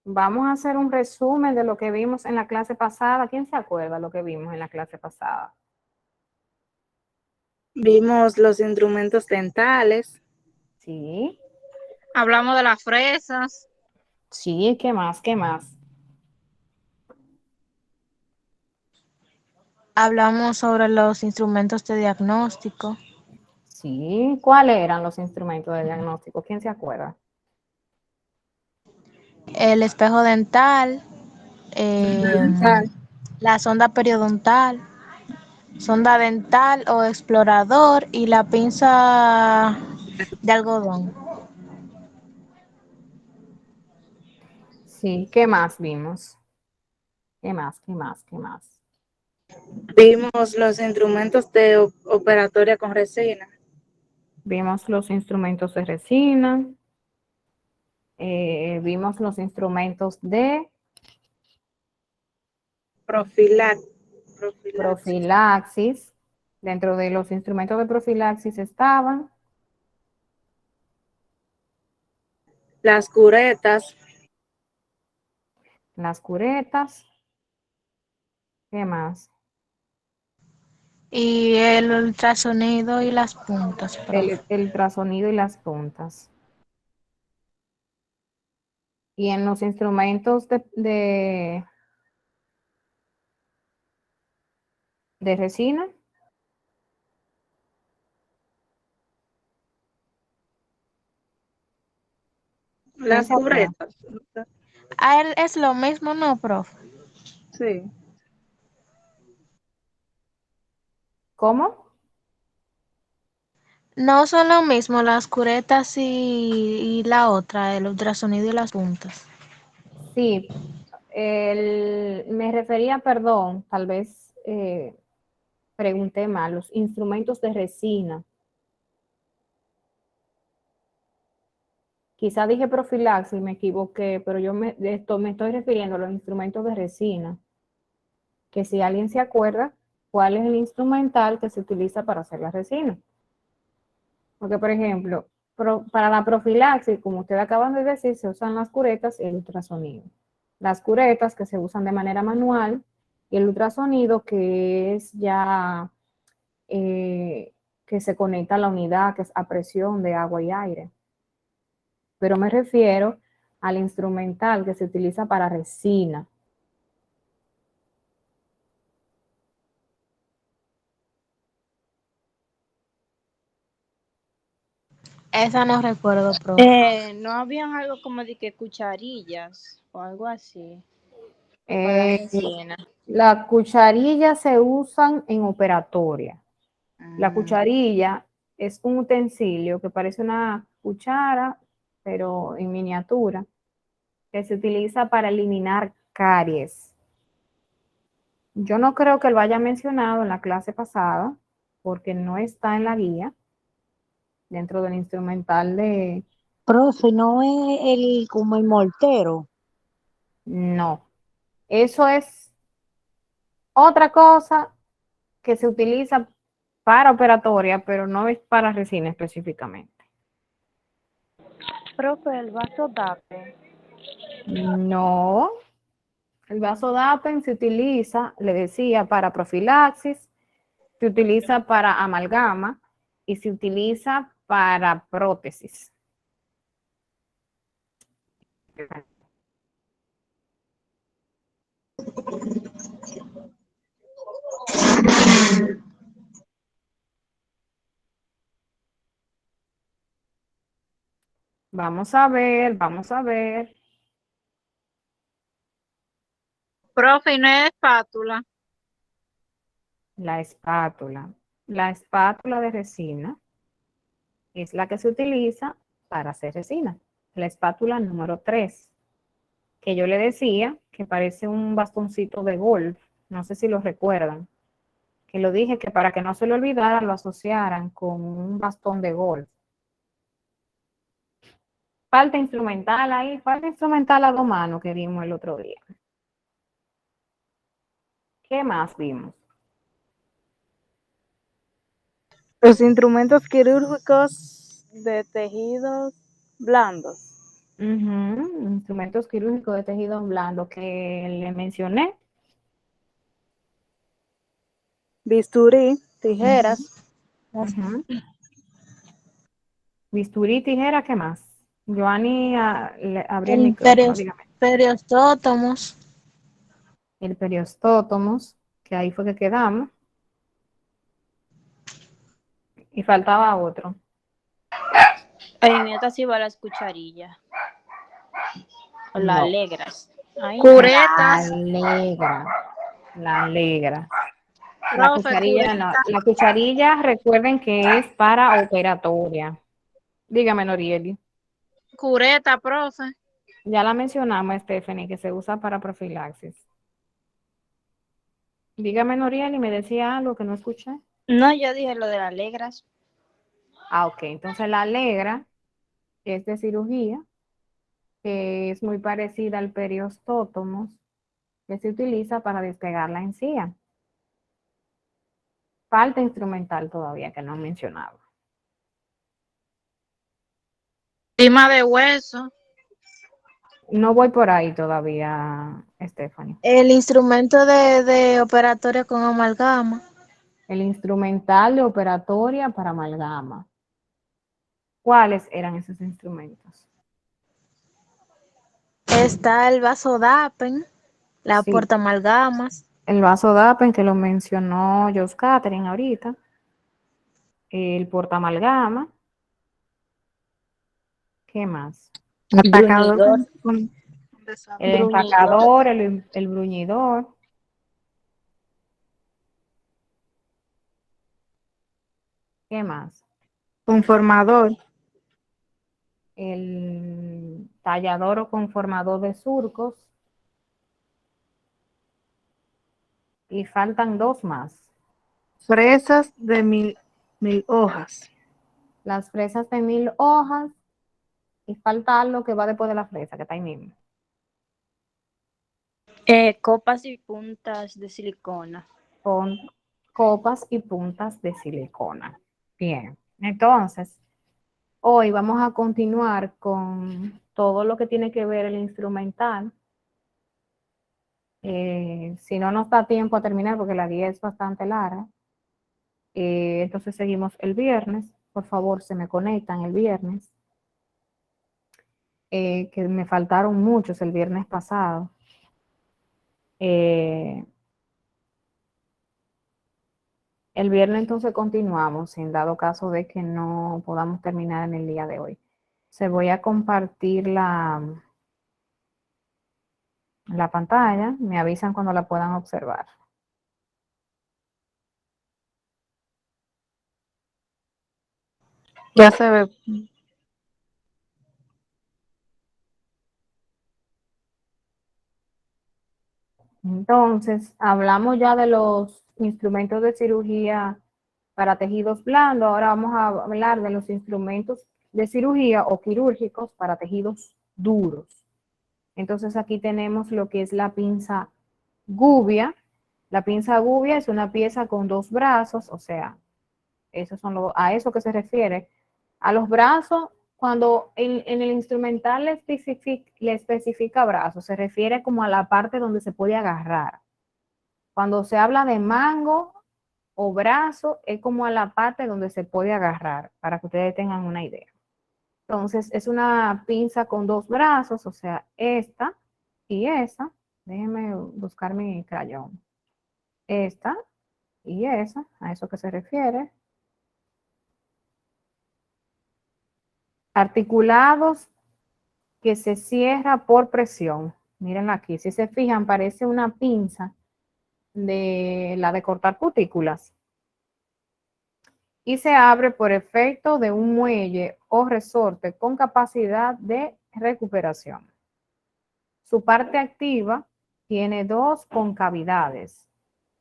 Vamos a hacer un resumen de lo que vimos en la clase pasada. ¿Quién se acuerda lo que vimos en la clase pasada? Vimos los instrumentos dentales, Sí, Hablamos de las fresas. sí, ¿qué más? ¿Qué más? Hablamos sobre los instrumentos de diagnóstico. Sí, ¿cuáles eran los instrumentos de diagnóstico? ¿Quién se acuerda? El espejo dental. eh, dental, la sonda periodontal. Sonda dental o explorador y la pinza de algodón. Sí, ¿qué más vimos? ¿Qué más? ¿Qué más? ¿Qué más? vimos los instrumentos de operatoria con resina, Vimos los instrumentos de resina, vimos los instrumentos de profilaxis, profilaxis. Dentro de los instrumentos de profilaxis estaban las curetas, las curetas. ¿Qué más? Y el ultrasonido y las puntas, profe. El ultrasonido y las puntas. Y en los instrumentos de resina, ¿quién las se acuerda? curetas, A él es lo mismo, ¿no, profe? sí, ¿Cómo? No son lo mismo las curetas y la otra, el ultrasonido y las puntas. Sí, me refería, perdón, tal vez pregunté mal, los instrumentos de resina. Quizá dije profilaxis, me equivoqué, pero me estoy refiriendo a los instrumentos de resina, que si alguien se acuerda, ¿cuál es el instrumental que se utiliza para hacer la resina? Porque, por ejemplo, para la profilaxis, como ustedes acaban de decir, se usan las curetas y el ultrasonido. Las curetas que se usan de manera manual y el ultrasonido que es ya que se conecta a la unidad que es a presión de agua y aire. Pero me refiero al instrumental que se utiliza para resina. Esa no recuerdo, profe. No habían algo como de que cucharillas o algo así para Eh, resina. las cucharillas se usan en operatoria. La Mm, cucharilla es un utensilio que parece una cuchara, pero en miniatura, que se utiliza para eliminar caries. Yo no creo que lo haya mencionado en la clase pasada, porque no está en la guía, dentro del instrumental de... Profe, no es el como el mortero. No, eso es otra cosa que se utiliza para operatoria, pero no es para resina específicamente. profe, el vaso DAPE. No, el vasodapen se utiliza, le decía, para profilaxis, se utiliza para amalgama y se utiliza para prótesis. Vamos a ver, vamos a ver. Profe, y no es espátula. La espátula. La espátula de resina es la que se utiliza para hacer resina. La espátula número 3, que yo le decía que parece un bastoncito de golf. No sé si lo recuerdan. Que lo dije que para que no se lo olvidara lo asociaran con un bastón de golf. Falta instrumental ahí, falta instrumental a dos manos que vimos el otro día. ¿Qué más vimos? los instrumentos quirúrgicos de tejidos blandos, Instrumentos quirúrgicos de tejido blando que le mencioné. Bisturí, tijeras, Ujú. Bisturí, tijera, ¿qué más? Joanny, abrí el El micrófono, dígame. periostótomos, El periostótomos, que ahí fue que quedamos. Y faltaba otro. En esta sí va las cucharillas. O las No, alegras. Ay, no. la curetas, alegra. La alegra. La profe, cucharilla no. cureta, La cucharilla, recuerden que es para operatoria. Dígame, Norieli. cureta, profe. Ya la mencionamos, Stephanie, que se usa para profilaxis. Dígame, Norieli, me decía algo que no escuché. No, yo dije lo de las alegras. Ah, ok. Entonces la alegra es de cirugía, que es muy parecida al periostótomos, que se utiliza para despegar la encía. Falta instrumental todavía que no he mencionado. Lima de hueso, No voy por ahí todavía, Stephanie. el instrumento de operatorio con amalgama, El instrumental de operatoria para amalgama. ¿Cuáles eran esos instrumentos? está el vasodapen, la Sí, portamalgamas, el vasodapen que lo mencionó Jos Catherine ahorita, el portamalgama, ¿qué más? atacador Bruñidor. El Bruñidor. empacador, el bruñidor, ¿qué más? conformador, El tallador o conformador de surcos, y faltan dos más. fresas de mil hojas, Las fresas de 1000 hojas, y falta algo que va después de la fresa, que está ahí mismo. Copas y puntas de silicona. Con copas y puntas de silicona. Bien, entonces, hoy vamos a continuar con todo lo que tiene que ver el instrumental. Si no nos da tiempo a terminar, porque la guía es bastante larga, entonces seguimos el viernes. Por favor, se me conectan el viernes, que me faltaron muchos el viernes pasado. El viernes entonces continuamos, en dado caso de que no podamos terminar en el día de hoy. Se voy a compartir la pantalla, me avisan cuando la puedan observar. ya se ve. Entonces, hablamos ya de los instrumentos de cirugía para tejidos blandos. Ahora vamos a hablar de los instrumentos de cirugía o quirúrgicos para tejidos duros. Entonces, aquí tenemos lo que es la pinza gubia. La pinza gubia es una pieza con dos brazos, o sea, a eso que se refiere. A los brazos, cuando en el instrumental le especifica brazos, se refiere como a la parte donde se puede agarrar. Cuando se habla de mango o brazo, es como a la parte donde se puede agarrar, para que ustedes tengan una idea. Entonces, es una pinza con dos brazos, o sea, esta y esa. Déjenme buscar mi crayón. Esta y esa, a eso que se refiere. Articulados que se cierra por presión. Miren aquí, si se fijan, parece una pinza de la de cortar cutículas. Y se abre por efecto de un muelle o resorte con capacidad de recuperación. Su parte activa tiene dos concavidades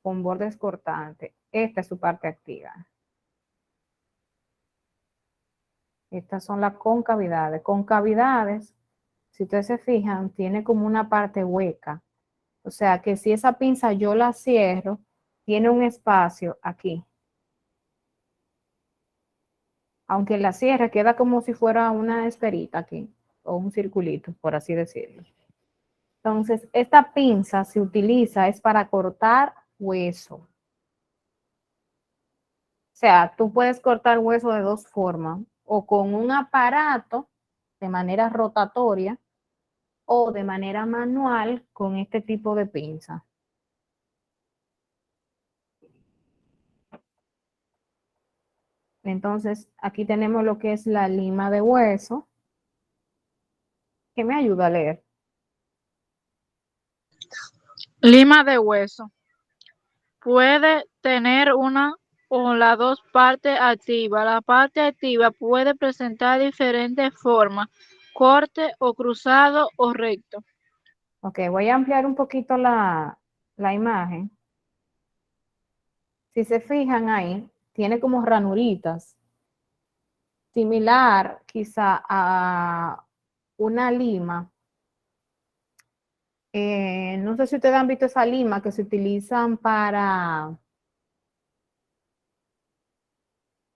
con bordes cortantes. Esta es su parte activa. Estas son las concavidades. Concavidades, si ustedes se fijan, tiene como una parte hueca. O sea que si esa pinza yo la cierro, tiene un espacio aquí. Aunque la cierre, queda como si fuera una esferita aquí. o un circulito, por así decirlo. Entonces, esta pinza se utiliza es para cortar hueso. O sea, tú puedes cortar hueso de dos formas, o con un aparato de manera rotatoria o de manera manual con este tipo de pinza. Entonces, aquí tenemos lo que es la lima de hueso, que me ayuda a leer. Lima de hueso. Puede tener una o las dos partes activas. La parte activa puede presentar diferentes formas, corte o cruzado o recto. Ok, voy a ampliar un poquito la imagen. Si se fijan ahí, tiene como ranuritas, similar quizá a una lima. No sé si ustedes han visto esa lima que se utilizan para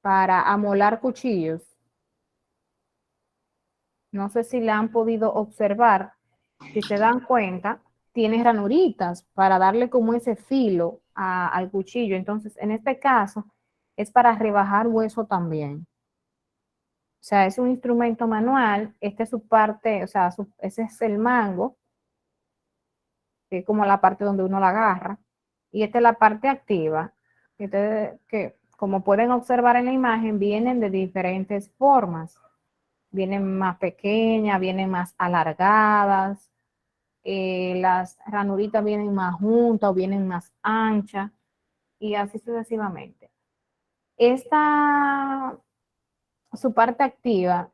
amolar cuchillos. No sé si la han podido observar. Si se dan cuenta, tiene ranuritas para darle como ese filo al cuchillo. Entonces, en este caso, es para rebajar hueso también. O sea, es un instrumento manual. Esta es su parte, o sea, ese es el mango, que es como la parte donde uno la agarra. Y esta es la parte activa, que como pueden observar en la imagen, vienen de diferentes formas. Vienen más pequeñas, vienen más alargadas, las ranuritas vienen más juntas o vienen más anchas, y así sucesivamente. Esta, su parte activa,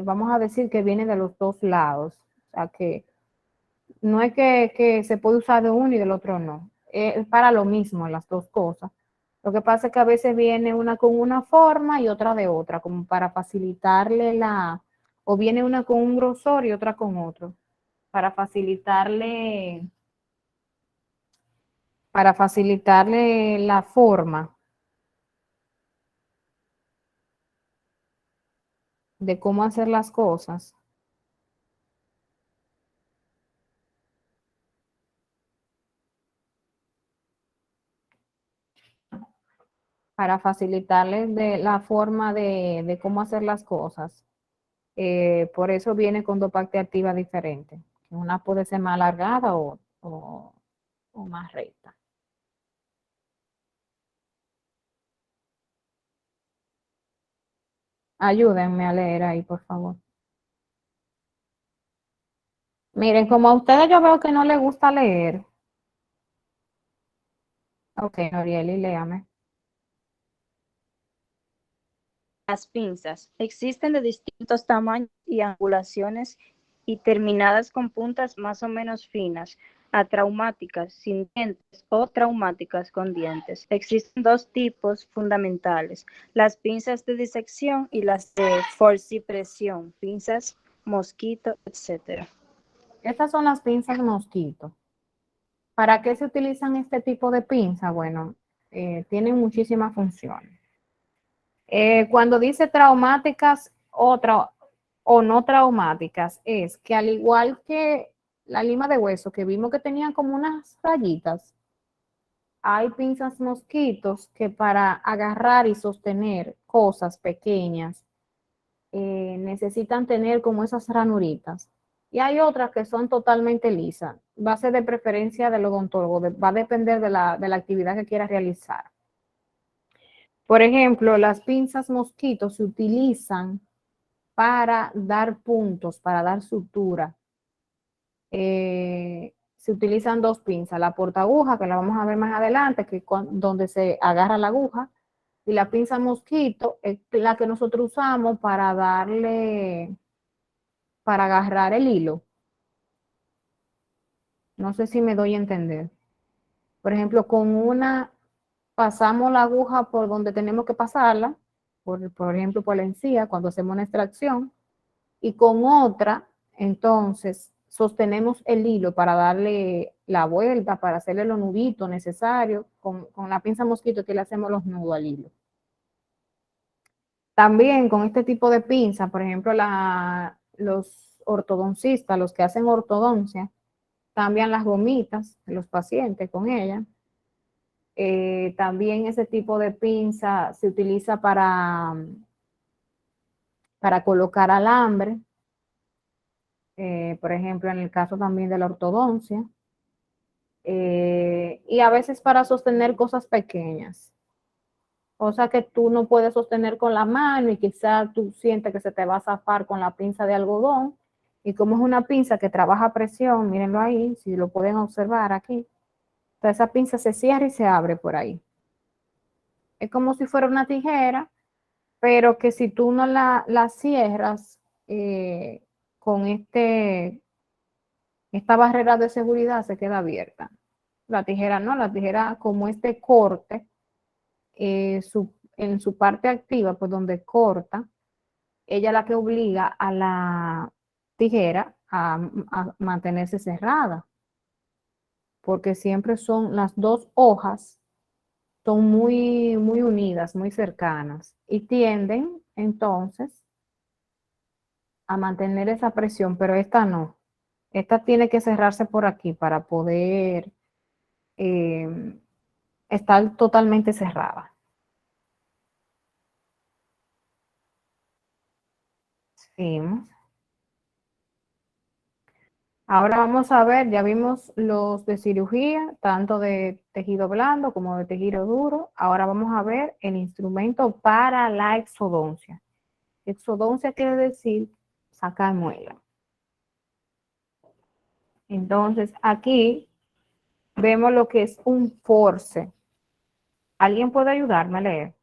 vamos a decir que viene de los dos lados, o sea que no es que se puede usar de uno y del otro no, es para lo mismo las dos cosas. Lo que pasa es que a veces viene una con una forma y otra de otra, como para facilitarle o viene una con un grosor y otra con otro, para facilitarle la forma de cómo hacer las cosas. Para facilitarles de la forma de cómo hacer las cosas. Por eso viene con dos partes activas diferentes. Una puede ser más alargada o más recta. Ayúdenme a leer ahí, por favor. Miren, como a ustedes yo veo que no les gusta leer. Ok, Norieli, léame. Las pinzas existen de distintos tamaños y angulaciones y terminadas con puntas más o menos finas, atraumáticas sin dientes o traumáticas con dientes. Existen dos tipos fundamentales, las pinzas de disección y las de forcipresión, pinzas mosquito, etc. Estas son las pinzas mosquito. ¿Para qué se utilizan este tipo de pinza? Bueno, tienen muchísimas funciones. Cuando dice traumáticas o no traumáticas, es que al igual que la lima de hueso, que vimos que tenían como unas rayitas, hay pinzas mosquitos que para agarrar y sostener cosas pequeñas necesitan tener como esas ranuritas. Y hay otras que son totalmente lisas. Va a ser de preferencia del odontólogo, va a depender de la actividad que quiera realizar. Por ejemplo, las pinzas mosquito se utilizan para dar puntos, para dar sutura. Se utilizan dos pinzas, la portaaguja, que la vamos a ver más adelante, que es donde se agarra la aguja, y la pinza mosquito es la que nosotros usamos para agarrar el hilo. No sé si me doy a entender. Por ejemplo, con una pasamos la aguja por donde tenemos que pasarla, por ejemplo, por la encía, cuando hacemos una extracción, y con otra, entonces, sostenemos el hilo para darle la vuelta, para hacerle los nuditos necesarios, con la pinza mosquito que le hacemos los nudos al hilo. También con este tipo de pinza, por ejemplo, los ortodoncistas, los que hacen ortodoncia, cambian las gomitas de los pacientes con ella. También ese tipo de pinza se utiliza para colocar alambre, por ejemplo, en el caso también de la ortodoncia, y a veces para sostener cosas pequeñas, cosas que tú no puedes sostener con la mano y quizás tú sientes que se te va a zafar con la pinza de algodón, y como es una pinza que trabaja a presión, mírenlo ahí, si lo pueden observar aquí, entonces esa pinza se cierra y se abre por ahí. Es como si fuera una tijera, pero que si tú no la cierras con esta barrera de seguridad, se queda abierta. La tijera no, la tijera como este corte, en su parte activa, pues donde corta, ella es la que obliga a la tijera a mantenerse cerrada, porque siempre son las dos hojas, son muy, muy unidas, muy cercanas, y tienden entonces a mantener esa presión, pero esta no. Esta tiene que cerrarse por aquí para poder estar totalmente cerrada. Seguimos. Ahora vamos a ver, ya vimos los de cirugía, tanto de tejido blando como de tejido duro. Ahora vamos a ver el instrumento para la exodoncia. Exodoncia quiere decir sacar muela. Entonces, aquí vemos lo que es un force. ¿Alguien puede ayudarme a leer?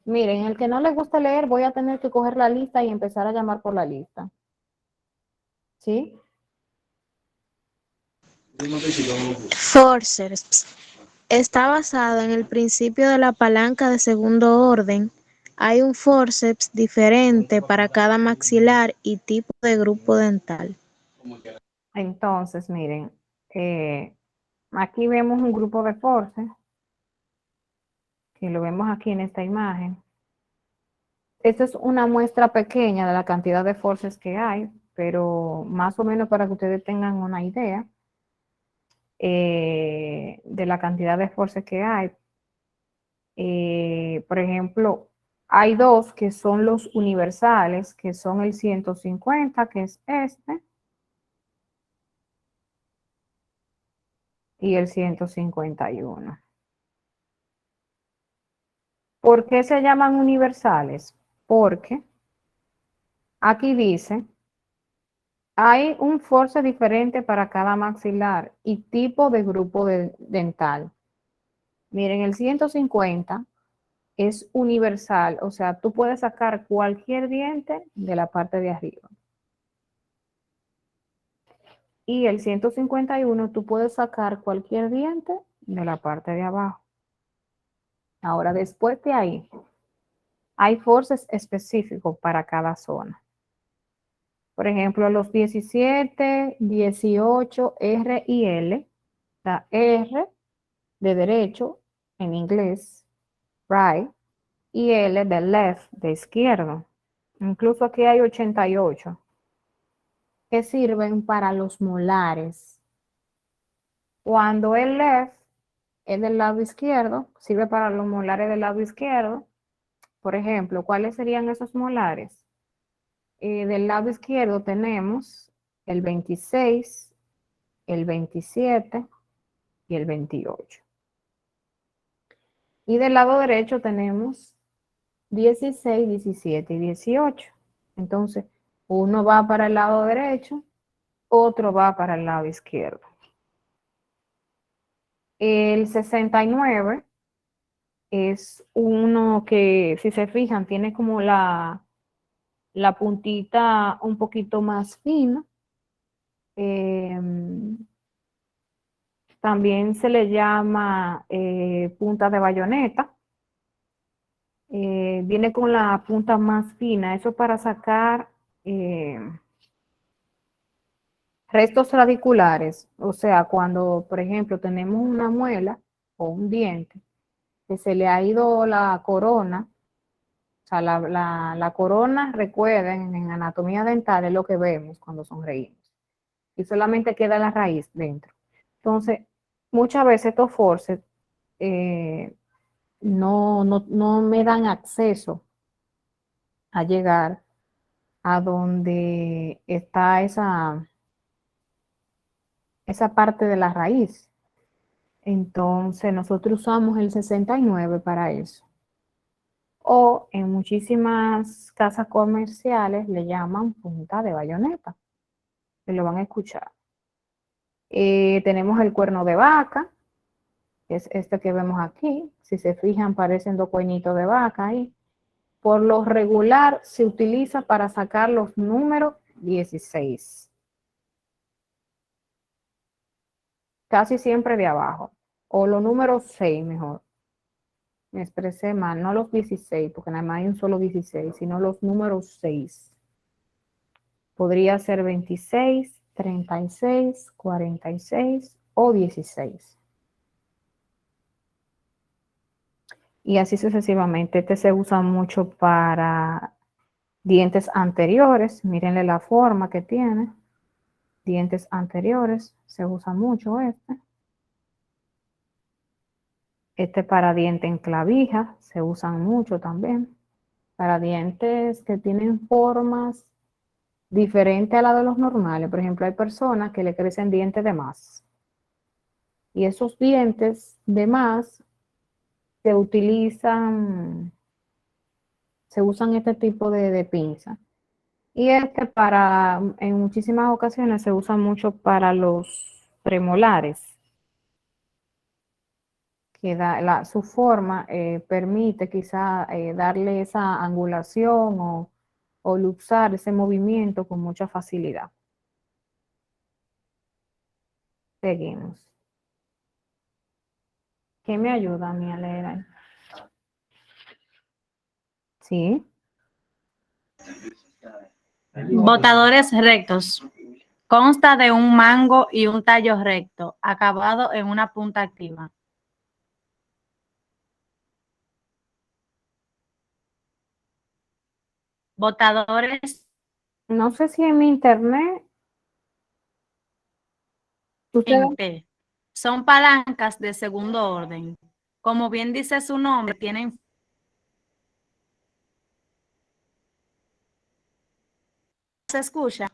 Miren, el que no le gusta leer, voy a tener que coger la lista y empezar a llamar por la lista. ¿Sí? Forceps está basado en el principio de la palanca de segundo orden. Hay un forceps diferente para cada maxilar y tipo de grupo dental. Entonces, miren, aquí vemos un grupo de forces, que lo vemos aquí en esta imagen. Esta es una muestra pequeña de la cantidad de forces que hay, pero más o menos para que ustedes tengan una idea de la cantidad de forces que hay. Por ejemplo, hay dos que son los universales, que son el 150, que es este, y el 151. ¿Por qué se llaman universales? Porque aquí dice, hay un force diferente para cada maxilar y tipo de grupo dental. Miren, el 150 es universal, o sea, tú puedes sacar cualquier diente de la parte de arriba. Y el 151 tú puedes sacar cualquier diente de la parte de abajo. Ahora, después de ahí, hay forces específicos para cada zona. Por ejemplo, los 17, 18, R y L. La R de derecho en inglés, right, y L de left, de izquierdo. Incluso aquí hay 88 que sirven para los molares. Cuando el left es del lado izquierdo, sirve para los molares del lado izquierdo. Por ejemplo, ¿cuáles serían esos molares? Del lado izquierdo tenemos el 26, el 27 y el 28. Y del lado derecho tenemos 16, 17 y 18. Entonces, uno va para el lado derecho, otro va para el lado izquierdo. El 69 es uno que, si se fijan, tiene como la puntita un poquito más fina. También se le llama punta de bayoneta. Viene con la punta más fina, eso para sacar restos radiculares. O sea, cuando, por ejemplo, tenemos una muela o un diente que se le ha ido la corona, sea, la corona, recuerden, en anatomía dental es lo que vemos cuando sonreímos. Y solamente queda la raíz dentro. Entonces, muchas veces estos forceps no me dan acceso a llegar a donde está esa parte de la raíz. Entonces, nosotros usamos el 69 para eso. O en muchísimas casas comerciales le llaman punta de bayoneta, que lo van a escuchar. Tenemos el cuerno de vaca, que es este que vemos aquí. Si se fijan, parecen dos cuernitos de vaca ahí. Por lo regular se utiliza para sacar los números 16. Casi siempre de abajo. O los números 6 mejor. Me expresé mal, no los 16, porque nada más hay un solo 16, sino los números 6. Podría ser 26, 36, 46 o 16. Y así sucesivamente. Este se usa mucho para dientes anteriores. Mírenle la forma que tiene. Dientes anteriores, se usa mucho este. Este para diente en clavija, se usan mucho también. Para dientes que tienen formas diferentes a la de los normales. Por ejemplo, hay personas que le crecen dientes de más. Y esos dientes de más se usan este tipo de pinza. Y en muchísimas ocasiones se usa mucho para los premolares, que su forma permite quizá darle esa angulación o luxar ese movimiento con mucha facilidad. Seguimos. ¿Qué me ayuda a mí a leer ahí? Sí. Botadores rectos. Consta de un mango y un tallo recto, acabado en una punta activa. Botadores. No sé si en mi internet. En P. Son palancas de segundo orden. Como bien dice su nombre, tienen... ¿Se escucha?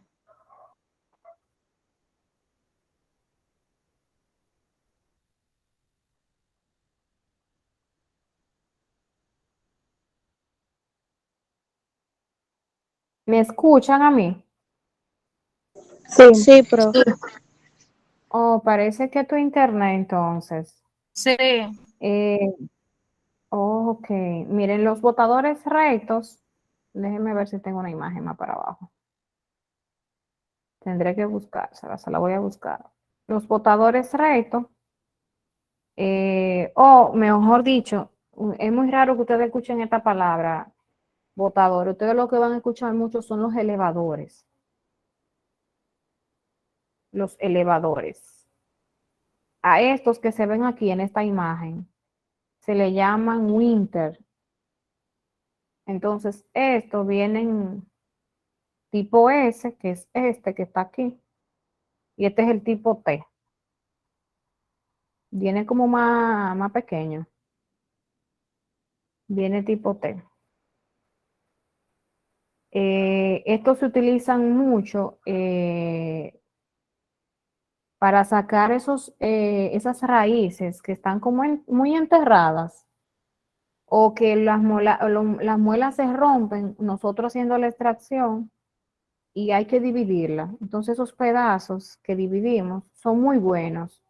¿Me escuchan a mí? Sí, profe. Oh, parece que tu internet entonces. Sí. Ok, miren, los botadores rectos, déjenme ver si tengo una imagen más para abajo. Tendré que buscársela, se la voy a buscar. Los botadores rectos, o mejor dicho, es muy raro que ustedes escuchen esta palabra, botador. Ustedes lo que van a escuchar mucho son los elevadores. Los elevadores. A estos que se ven aquí en esta imagen, se le llaman Winter. Entonces, estos vienen tipo S, que es este que está aquí, y este es el tipo T. Viene como más pequeño. Viene tipo T. Estos se utilizan mucho para sacar esas raíces que están como muy enterradas o que las muelas se rompen, nosotros haciendo la extracción y hay que dividirla. Entonces esos pedazos que dividimos son muy buenos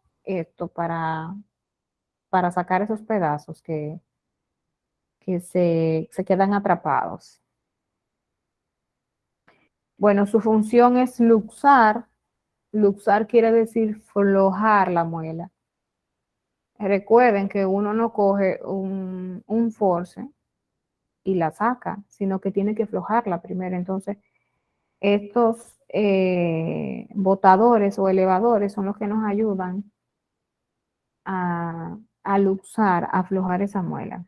para sacar esos pedazos que se quedan atrapados. Bueno, su función es luxar. Luxar quiere decir flojar la muela. Recuerden que uno no coge un force y la saca, sino que tiene que flojarla primero. Entonces, estos botadores o elevadores son los que nos ayudan a luxar, a aflojar esa muela.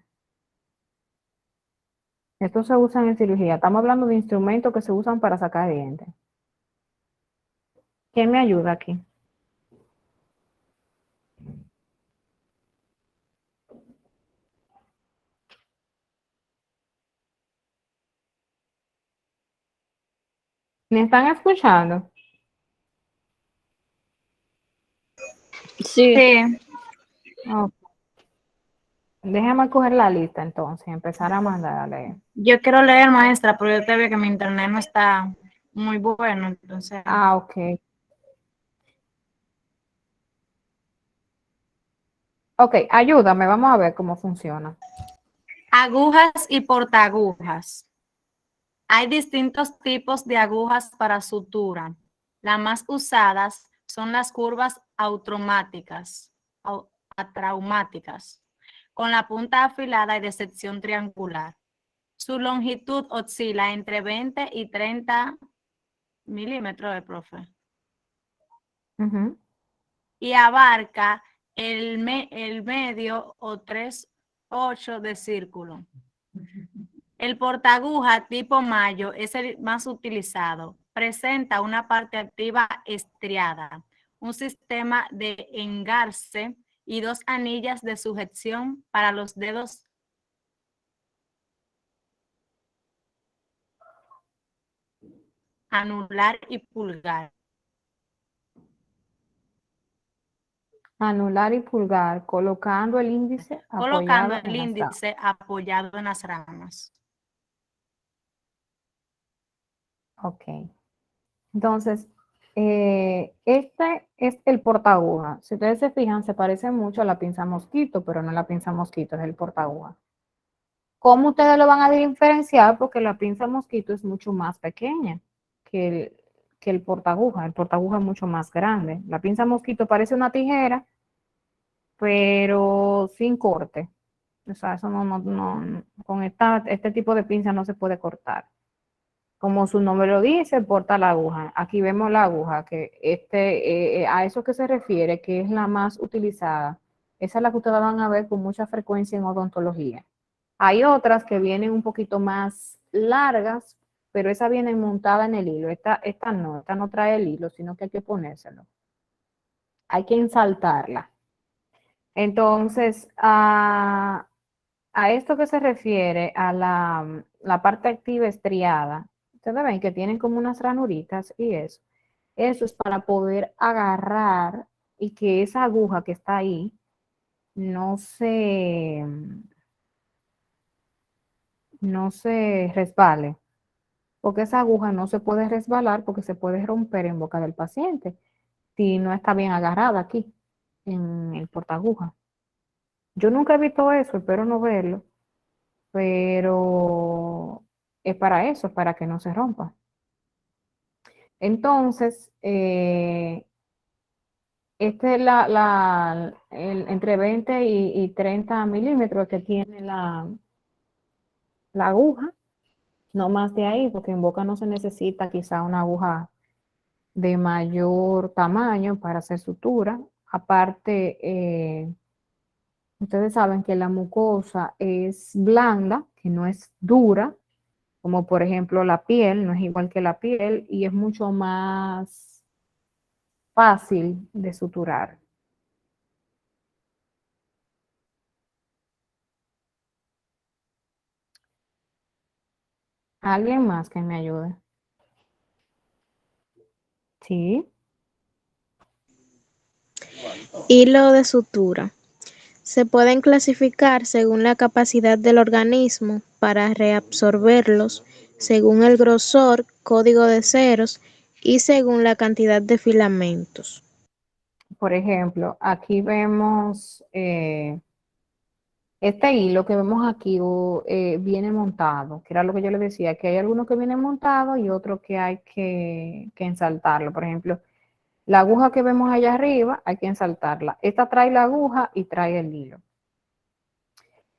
Estos se usan en cirugía. Estamos hablando de instrumentos que se usan para sacar dientes. ¿Quién me ayuda aquí? ¿Me están escuchando? Sí. Sí, Ok. Déjame coger la lista entonces y empezar a mandarle. Yo quiero leer, maestra, pero yo te veo que mi internet no está muy bueno, entonces. Ah, ok. Ok, ayúdame, vamos a ver cómo funciona. Agujas y portaagujas. Hay distintos tipos de agujas para sutura. Las más usadas son las curvas atraumáticas, con la punta afilada y de sección triangular. Su longitud oscila entre 20 y 30 milímetros, profe, Ujú. y abarca el medio o 3/8 de círculo. El portaaguja tipo Mayo es el más utilizado. Presenta una parte activa estriada, un sistema de engarce y dos anillas de sujeción para los dedos anular y pulgar. Anular y pulgar, colocando el índice Colocando apoyado el en las ramas. índice apoyado en las ramas. Ok. Entonces, este es el portaaguja. Si ustedes se fijan, se parece mucho a la pinza mosquito, pero no es la pinza mosquito, es el portaaguja. ¿Cómo ustedes lo van a diferenciar? Porque la pinza mosquito es mucho más pequeña que el portaaguja. El portaaguja es mucho más grande. La pinza mosquito parece una tijera, pero sin corte. O sea, eso con este tipo de pinza no se puede cortar. Como su nombre lo dice, porta la aguja. Aquí vemos la aguja, que a eso que se refiere, que es la más utilizada. Esa es la que ustedes van a ver con mucha frecuencia en odontología. Hay otras que vienen un poquito más largas, pero esa viene montada en el hilo. Esta no trae el hilo, sino que hay que ponérselo. Hay que ensaltarla. Entonces, a esto que se refiere a la parte activa estriada, ustedes ven que tienen como unas ranuritas y eso es para poder agarrar y que esa aguja que está ahí no se resbale, porque esa aguja no se puede resbalar porque se puede romper en boca del paciente si no está bien agarrada aquí en el portaaguja. Yo nunca he visto eso, espero no verlo, pero es para eso, para que no se rompa. Entonces, este es entre 20 y 30 milímetros que tiene la aguja, no más de ahí, porque en boca no se necesita quizá una aguja de mayor tamaño para hacer sutura. Aparte, ustedes saben que la mucosa es blanda, que no es dura, como por ejemplo la piel, no es igual que la piel y es mucho más fácil de suturar. ¿Alguien más que me ayude? Sí. Hilo de sutura. Se pueden clasificar según la capacidad del organismo para reabsorberlos, según el grosor, código de ceros y según la cantidad de filamentos. Por ejemplo, aquí vemos este hilo que vemos aquí viene montado, que era lo que yo le decía, que hay algunos que vienen montados y otros que hay que ensaltarlo. Por ejemplo, la aguja que vemos allá arriba hay que ensaltarla. Esta trae la aguja y trae el hilo.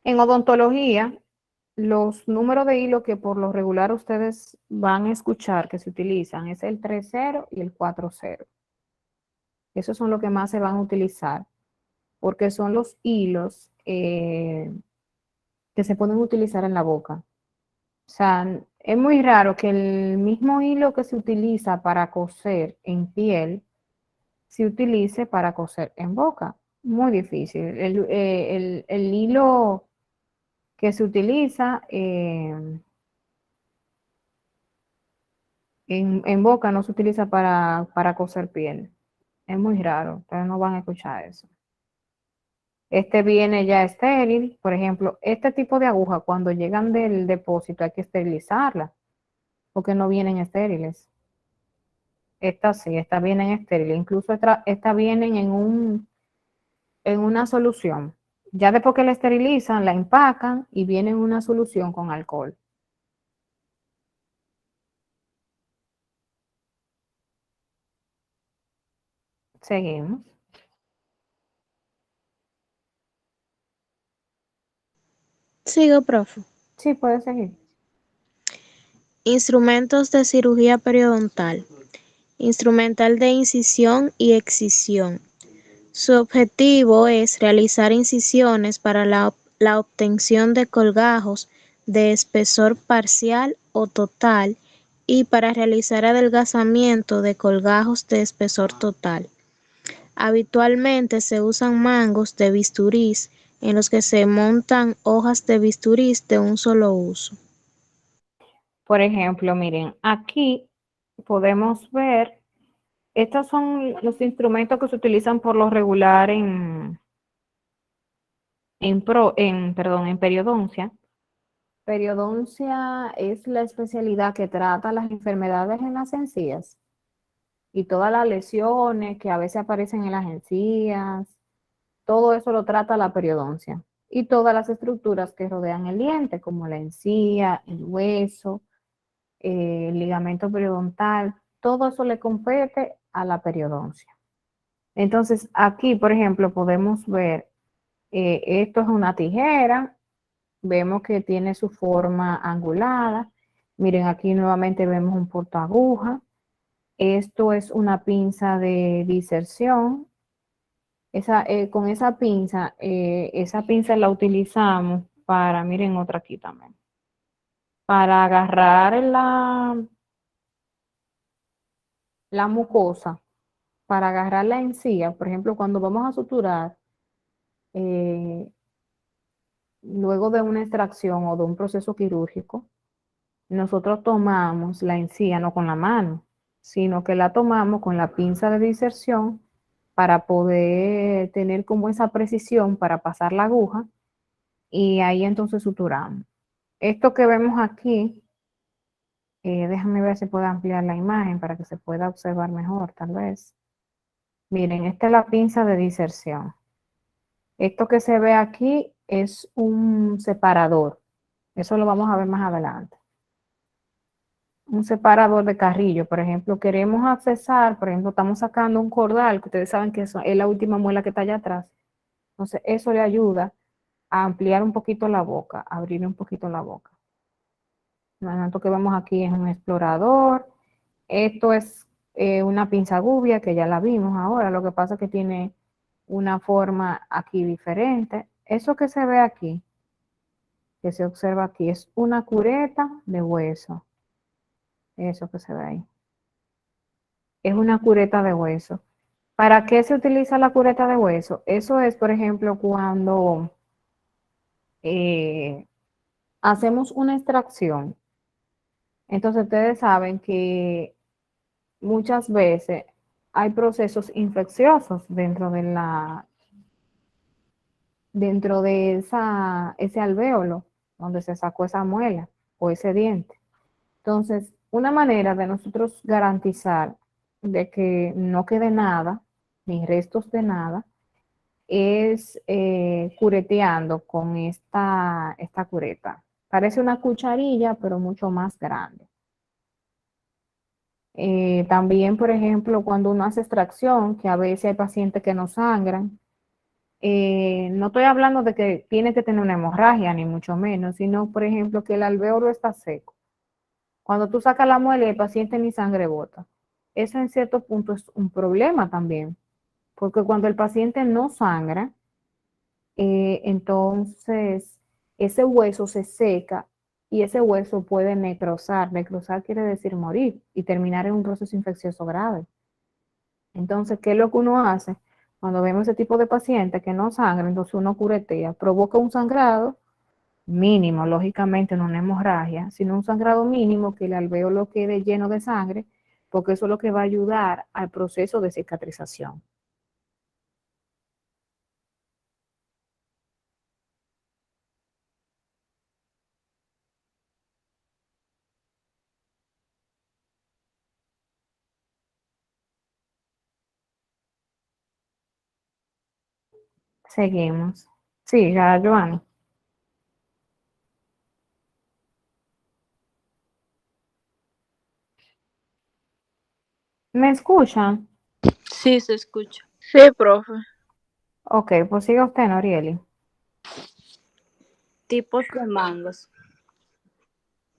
En odontología, los números de hilo que por lo regular ustedes van a escuchar que se utilizan es el 3-0 y el 4-0. Esos son los que más se van a utilizar porque son los hilos que se pueden utilizar en la boca. sea, es muy raro que el mismo hilo que se utiliza para coser en piel se utilice para coser en boca. Muy difícil. El hilo que se utiliza en boca no se utiliza para coser piel. Es muy raro, ustedes no van a escuchar eso. Este viene ya estéril. Por ejemplo, este tipo de aguja, cuando llegan del depósito hay que esterilizarla, porque no vienen estériles. Estas sí, estas vienen estériles. Incluso estas vienen en una solución. Ya después que la esterilizan, la empacan y viene en una solución con alcohol. Seguimos. Sigo, profe. Sí, puede seguir. Instrumentos de cirugía periodontal. Instrumental de incisión y excisión. Su objetivo es realizar incisiones para la obtención de colgajos de espesor parcial o total y para realizar adelgazamiento de colgajos de espesor total. Habitualmente se usan mangos de bisturís en los que se montan hojas de bisturís de un solo uso. Por ejemplo, miren, aquí podemos ver, estos son los instrumentos que se utilizan por lo regular en periodoncia. Periodoncia es la especialidad que trata las enfermedades en las encías y todas las lesiones que a veces aparecen en las encías, todo eso lo trata la periodoncia. Y todas las estructuras que rodean el diente, como la encía, el hueso, el ligamento periodontal, todo eso le compete a la periodoncia. Entonces, aquí, por ejemplo, podemos ver, esto es una tijera, vemos que tiene su forma angulada. Miren, aquí nuevamente vemos un portaaguja. Esto es una pinza de diserción. Con esa pinza la utilizamos para, miren otra aquí también, para agarrar la mucosa, para agarrar la encía. Por ejemplo, cuando vamos a suturar, luego de una extracción o de un proceso quirúrgico, nosotros tomamos la encía no con la mano, sino que la tomamos con la pinza de diserción para poder tener como esa precisión para pasar la aguja y ahí entonces suturamos. Esto que vemos aquí, déjame ver si puedo ampliar la imagen para que se pueda observar mejor, tal vez. Miren, esta es la pinza de diserción. Esto que se ve aquí es un separador. Eso lo vamos a ver más adelante. Un separador de carrillo, por ejemplo, queremos accesar, por ejemplo, estamos sacando un cordal, que ustedes saben que eso es la última muela que está allá atrás. Entonces, eso le ayuda a ampliar un poquito la boca, a abrir un poquito la boca. Esto que vemos aquí es un explorador. Esto es una pinza gubia, que ya la vimos ahora. Lo que pasa es que tiene una forma aquí diferente. Eso que se ve aquí, que se observa aquí, es una cureta de hueso. Eso que se ve ahí. Es una cureta de hueso. ¿Para qué se utiliza la cureta de hueso? Eso es, por ejemplo, cuando hacemos una extracción. Entonces, ustedes saben que muchas veces hay procesos infecciosos dentro de ese alvéolo donde se sacó esa muela o ese diente. Entonces, una manera de nosotros garantizar de que no quede nada, ni restos de nada, es cureteando con esta cureta. Parece una cucharilla, pero mucho más grande. También, por ejemplo, cuando uno hace extracción, que a veces hay pacientes que no sangran, no estoy hablando de que tiene que tener una hemorragia, ni mucho menos, sino, por ejemplo, que el alvéolo está seco. Cuando tú sacas la muela y el paciente ni sangre bota. Eso en cierto punto es un problema también, porque cuando el paciente no sangra, entonces ese hueso se seca y ese hueso puede necrosar. Necrosar quiere decir morir y terminar en un proceso infeccioso grave. Entonces, ¿qué es lo que uno hace? Cuando vemos ese tipo de pacientes que no sangran, entonces uno curetea, provoca un sangrado mínimo, lógicamente no una hemorragia, sino un sangrado mínimo que el alvéolo quede lleno de sangre, porque eso es lo que va a ayudar al proceso de cicatrización. Seguimos. Sí, ya, Joana. ¿Me escuchan? Sí, se escucha. Sí, profe. Ok, pues siga usted, Norieli. Tipos de mangos.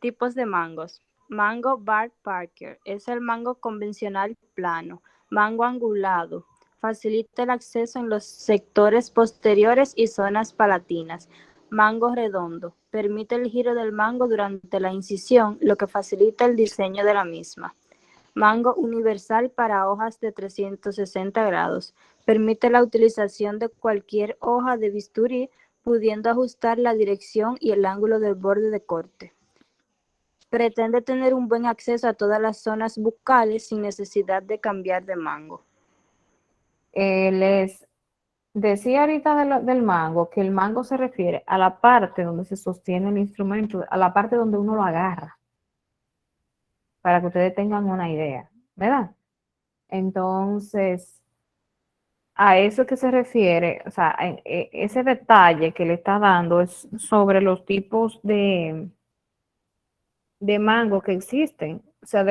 Tipos de mangos. Mango Bart Parker es el mango convencional plano. Mango angulado. Facilita el acceso en los sectores posteriores y zonas palatinas. Mango redondo. Permite el giro del mango durante la incisión, lo que facilita el diseño de la misma. Mango universal para hojas de 360 grados. Permite la utilización de cualquier hoja de bisturí, pudiendo ajustar la dirección y el ángulo del borde de corte. Pretende tener un buen acceso a todas las zonas bucales sin necesidad de cambiar de mango. Les decía ahorita del mango, que el mango se refiere a la parte donde se sostiene el instrumento, a la parte donde uno lo agarra, para que ustedes tengan una idea, ¿verdad? Entonces, a eso que se refiere, o sea, ese detalle que le está dando es sobre los tipos de mango que existen, o sea,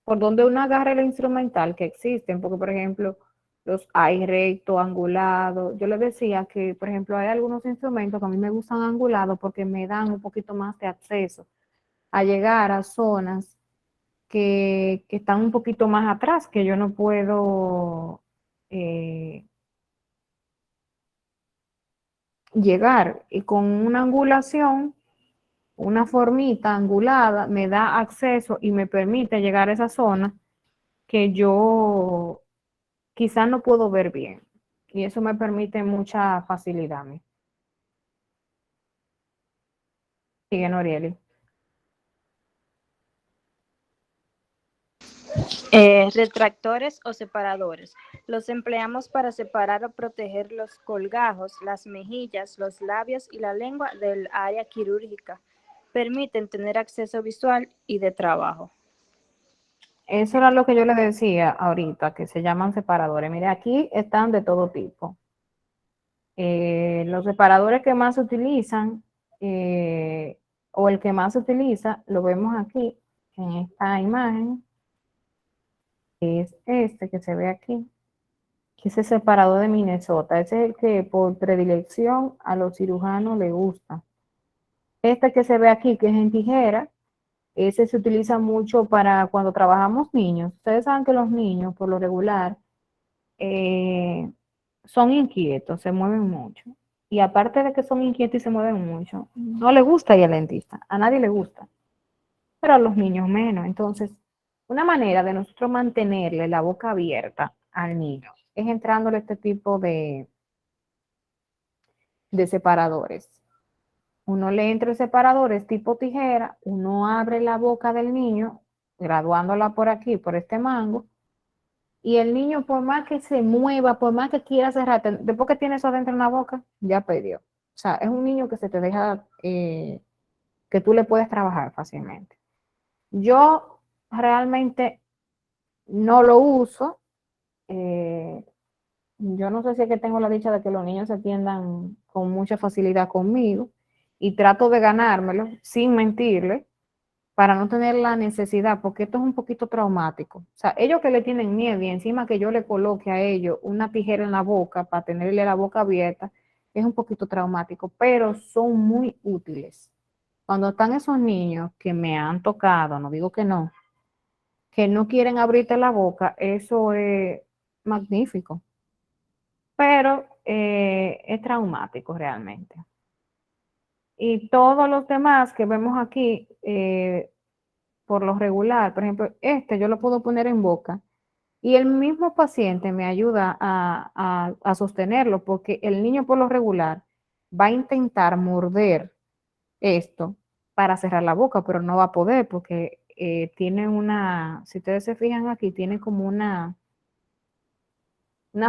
por donde uno agarra el instrumental que existen, porque por ejemplo, los hay recto, angulado. Yo les decía que, por ejemplo, hay algunos instrumentos que a mí me gustan angulados porque me dan un poquito más de acceso a llegar a zonas que están un poquito más atrás, que yo no puedo llegar. Y con una angulación, una formita angulada, me da acceso y me permite llegar a esa zona que yo quizás no puedo ver bien. Y eso me permite mucha facilidad a mí. Sigue, Norieli. Retractores o separadores. Los empleamos para separar o proteger los colgajos, las mejillas, los labios y la lengua del área quirúrgica. Permiten tener acceso visual y de trabajo. Eso era lo que yo le decía ahorita, que se llaman separadores. Mire, aquí están de todo tipo. Los separadores que más se utilizan, o el que más se utiliza, lo vemos aquí en esta imagen, es este que se ve aquí, que es el separador de Minnesota. Ese es el que por predilección a los cirujanos les gusta. Este que se ve aquí, que es en tijera, ese se utiliza mucho para cuando trabajamos niños. Ustedes saben que los niños, por lo regular, son inquietos, se mueven mucho. Y aparte de que son inquietos y se mueven mucho, no le gusta ir al dentista, a nadie le gusta, pero a los niños menos. Entonces, una manera de nosotros mantenerle la boca abierta al niño es entrándole este tipo de separadores. Uno le entra el separadores tipo tijera, uno abre la boca del niño, graduándola por aquí, por este mango, y el niño, por más que se mueva, por más que quiera cerrar, después que tiene eso adentro en la boca, ya perdió. O sea, es un niño que se te deja, que tú le puedes trabajar fácilmente. Yo realmente no lo uso. Yo no sé si es que tengo la dicha de que los niños se atiendan con mucha facilidad conmigo y trato de ganármelo sin mentirle para no tener la necesidad, porque esto es un poquito traumático. O sea, ellos que le tienen miedo y encima que yo le coloque a ellos una tijera en la boca para tenerle la boca abierta, es un poquito traumático, pero son muy útiles. Cuando están esos niños que me han tocado, no digo que no quieren abrirte la boca, eso es magnífico, pero es traumático realmente. Y todos los demás que vemos aquí, por lo regular, por ejemplo, este yo lo puedo poner en boca y el mismo paciente me ayuda a sostenerlo porque el niño por lo regular va a intentar morder esto para cerrar la boca, pero no va a poder porque tiene una, si ustedes se fijan aquí, tiene como una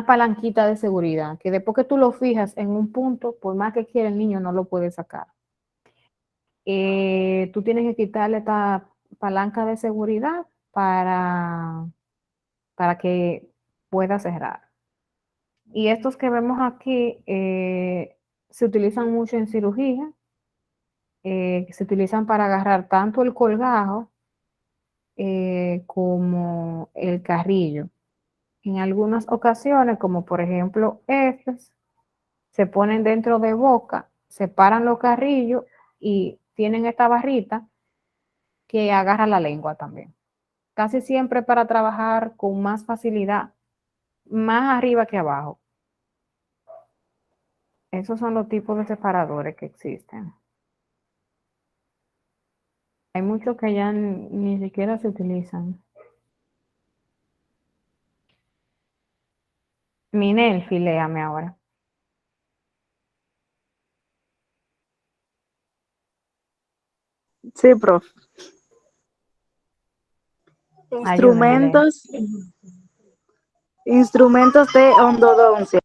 palanquita de seguridad, que después que tú lo fijas en un punto, por más que quiera el niño no lo puede sacar. Tú tienes que quitarle esta palanca de seguridad para que pueda cerrar. Y estos que vemos aquí se utilizan mucho en cirugía, se utilizan para agarrar tanto el colgajo como el carrillo. En algunas ocasiones, como por ejemplo estos, se ponen dentro de boca, separan los carrillos y tienen esta barrita que agarra la lengua también. Casi siempre para trabajar con más facilidad, más arriba que abajo. Esos son los tipos de separadores que existen. Hay muchos que ya ni siquiera se utilizan. Minel, filéame ahora. Sí, profe. Ayúdame, Len. Instrumentos de endodoncia.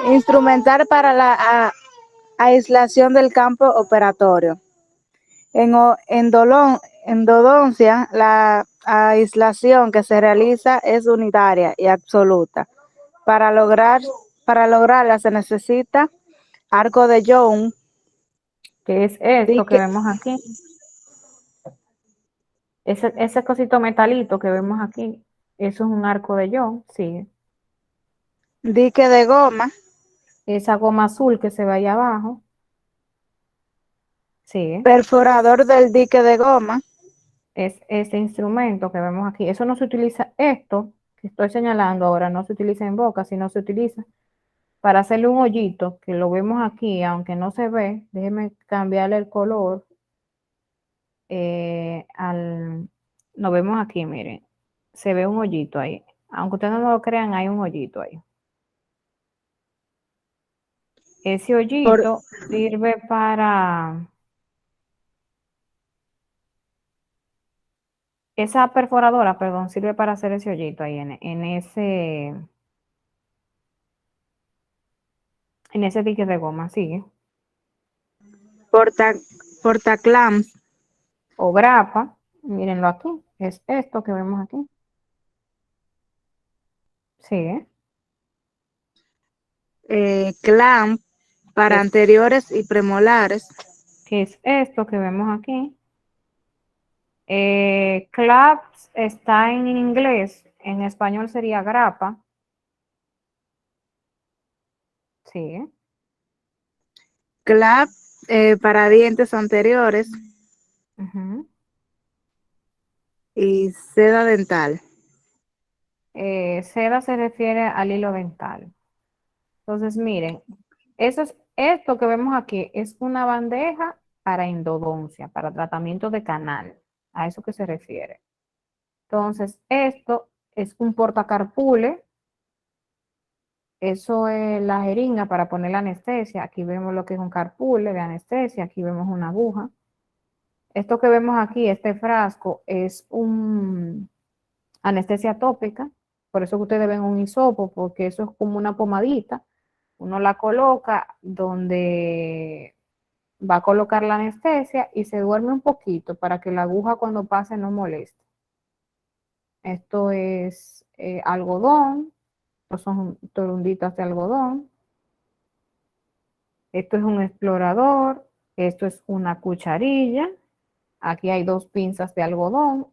Instrumental para la aislación del campo operatorio. En endodoncia, la aislación que se realiza es unitaria y absoluta. Para lograrla se necesita arco de Young, ¿Qué es esto que vemos aquí? Ese cosito metalito que vemos aquí, eso es un arco de Young, sí. dique de goma, Esa goma azul que se ve ahí abajo, sí. perforador del dique de goma, Es ese instrumento que vemos aquí. Eso no se utiliza, esto que estoy señalando ahora, no se utiliza en boca, sino se utiliza para hacerle un hoyito, que lo vemos aquí, aunque no se ve. Déjenme cambiarle el color. Lo vemos aquí, miren. Se ve un hoyito ahí. Aunque ustedes no lo crean, hay un hoyito ahí. Ese hoyito sirve para... Esa perforadora, perdón, sirve para hacer ese hoyito ahí en ese dique de goma, sigue. portaclamps, O grapa, mírenlo aquí, es esto que vemos aquí. Sigue. clamp para Es- anteriores y premolares, ¿Qué es esto que vemos aquí? Claps está en inglés, en español sería grapa. Sigue. clap para dientes anteriores Ujú. y seda dental. Seda se refiere al hilo dental. Entonces, miren, esto que vemos aquí es una bandeja para endodoncia, para tratamiento de canal, a eso que se refiere. Entonces, esto es un portacarpule, eso es la jeringa para poner la anestesia. Aquí vemos lo que es un carpule de anestesia, aquí vemos una aguja. Esto que vemos aquí, este frasco, es un anestesia tópica, por eso que ustedes ven un hisopo, porque eso es como una pomadita. Uno la coloca donde va a colocar la anestesia y se duerme un poquito para que la aguja cuando pase no moleste. Esto es algodón, estos son torunditas de algodón. Esto es un explorador, esto es una cucharilla. Aquí hay 2 pinzas de algodón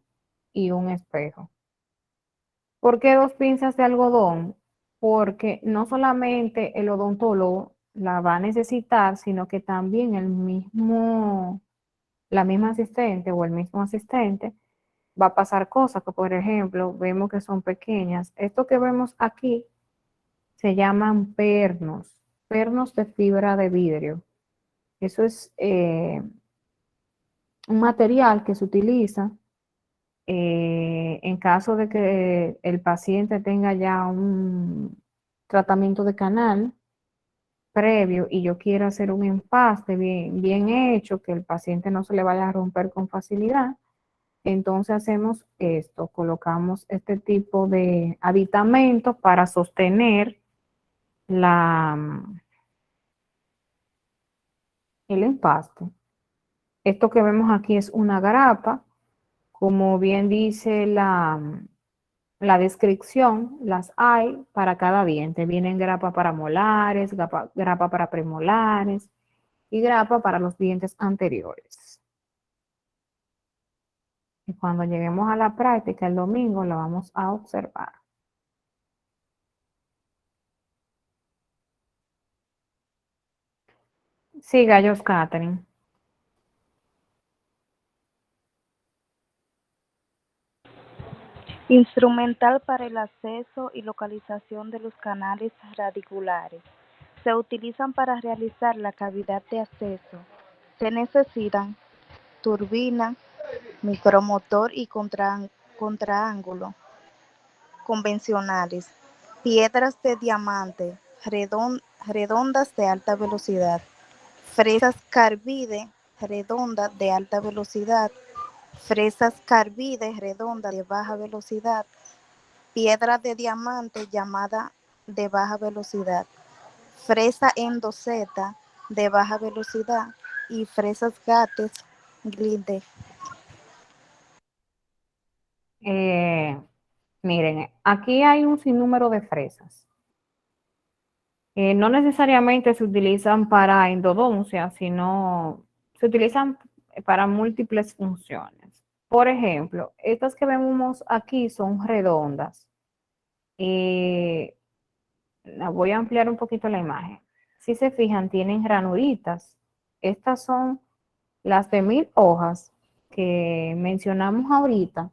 y un espejo. ¿Por qué 2 pinzas de algodón? Porque no solamente el odontólogo la va a necesitar, sino que también la misma asistente o el mismo asistente va a pasar cosas que, por ejemplo, vemos que son pequeñas. Esto que vemos aquí se llaman pernos de fibra de vidrio. Eso es un material que se utiliza en caso de que el paciente tenga ya un tratamiento de canal previo y yo quiero hacer un empaste bien hecho, que el paciente no se le vaya a romper con facilidad. Entonces hacemos esto, colocamos este tipo de aditamentos para sostener el empaste. Esto que vemos aquí es una grapa, como bien dice la descripción, las hay para cada diente. Vienen grapa para molares, grapa para premolares y grapa para los dientes anteriores. Y cuando lleguemos a la práctica el domingo lo vamos a observar. Siga, Jos Catherine. Instrumental para el acceso y localización de los canales radiculares. Se utilizan para realizar la cavidad de acceso. Se necesitan turbina, micromotor y contraángulo convencionales, piedras de diamante redondas de alta velocidad, fresas carbide redondas de alta velocidad, fresas carbide redondas de baja velocidad, piedra de diamante llamada de baja velocidad, fresa endoseta de baja velocidad y fresas gates glide. Miren, aquí hay un sinnúmero de fresas. No necesariamente se utilizan para endodoncia, sino se utilizan para múltiples funciones. Por ejemplo, estas que vemos aquí son redondas. Voy a ampliar un poquito la imagen. Si se fijan, tienen ranuritas. Estas son las de 1000 hojas que mencionamos ahorita,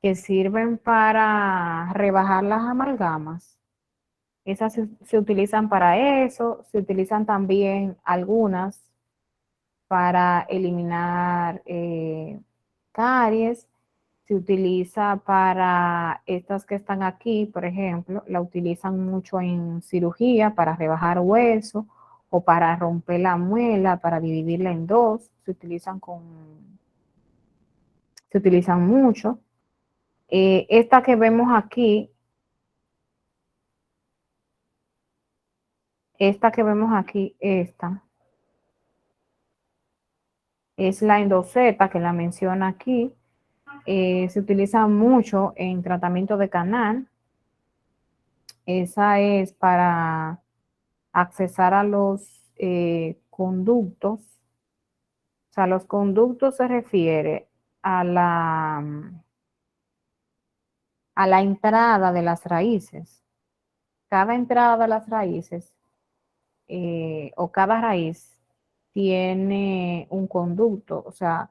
que sirven para rebajar las amalgamas. Esas se utilizan para eso, se utilizan también algunas para eliminar caries, se utiliza para estas que están aquí, por ejemplo, la utilizan mucho en cirugía para rebajar hueso o para romper la muela, para dividirla en dos, se utilizan mucho. Esta que vemos aquí, esta es la endoseta que la menciona aquí. Se utiliza mucho en tratamiento de canal. Esa es para accesar a los conductos. O sea, los conductos se refiere a la entrada de las raíces. Cada entrada de las raíces o cada raíz tiene un conducto. O sea,